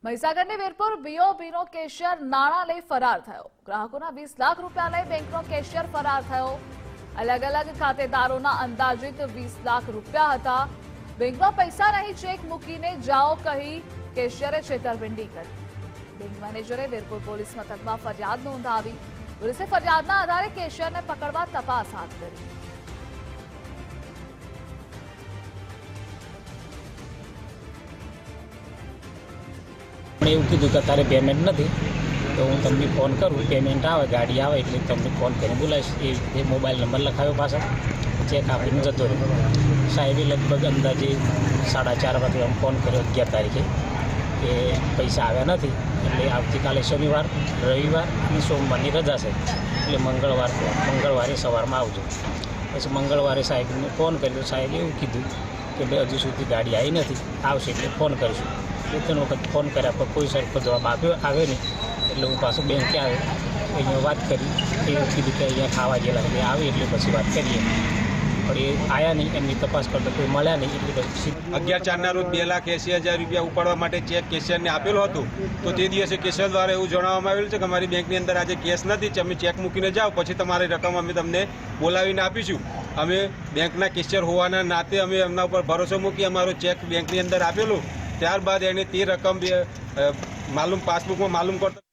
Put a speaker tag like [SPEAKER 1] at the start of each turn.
[SPEAKER 1] મહીસાગરની Virpur બીઓબીનો cashier નાણાં લઈ ફરાર થયો। ગ્રાહકોના 20 લાખ રૂપિયા લઈ બેંકનો કેશિયર ફરાર થયો। અલગ અલગ ખાતેદારોના અંદાજિત 20 લાખ રૂપિયા હતા। બેંકમાં પૈસા નહીં, ચેક મૂકીને જાઓ કહી કેશિયરે છેતરપિંડી કરી। બેંક મેનેજરે વીરપુર પોલીસ મથકમાં ફરિયાદ નોંધાવી। પોલીસે ફરિયાદના આધારે કેશિયરને પકડવા તપાસ હાથ ધરી।
[SPEAKER 2] એવું કીધું કે તારે પેમેન્ટ નથી તો હું તમને ફોન કરું, પેમેન્ટ આવે ગાડી આવે એટલે તમને ફોન કરીને બોલાવીશ। એ રીતે મોબાઈલ નંબર લખાવ્યો, પાછળ ચેક આપીને જતો રહ્યો। સાહેબે લગભગ અંદાજે 4:30 વાગે અમે ફોન કર્યો 11 તારીખે કે પૈસા આવ્યા નથી, એટલે આવતીકાલે શનિવાર, રવિવાર અને સોમવારની રજા છે, એટલે મંગળવારે સવારમાં આવજો। પછી મંગળવારે સાહેબને ફોન કર્યો, સાહેબે એવું કીધું કે ભાઈ હજુ સુધી ગાડી આવી નથી, આવશે એટલે ફોન કરીશું। 2-3 વખત ફોન કર્યા પણ કોઈ સરખો જવાબ આવે નહીં, એટલે હું પાછું બેંકે આવ્યો, અહીંયા વાત કરી। એવું કીધું કે અહીંયા ખાવા ગયેલા એટલે આવે એટલે પછી વાત કરીએ, પણ એ આવ્યા નહીં। એમની તપાસ કરતા કોઈ મળ્યા નહીં, એટલે પછી
[SPEAKER 3] 11/4ના રોજ 2,80,000 રૂપિયા ઉપાડવા માટે ચેક કેશિયરને આપેલો હતો। તો તે દિવસે કેશિયર દ્વારા એવું જણાવવામાં આવેલું છે કે અમારી બેંકની અંદર આજે કેશ નથી, તમે ચેક મૂકીને જાઓ, પછી તમારી રકમ અમે તમને બોલાવીને આપીશું। અમે બેંકના કેશિયર હોવાના નાતે અમે એમના ઉપર ભરોસો મૂકી અમારો ચેક બેંકની અંદર આપેલો। ત્યારબાદ એણે તે રકમ પાસબુકમાં માલુમ કરતો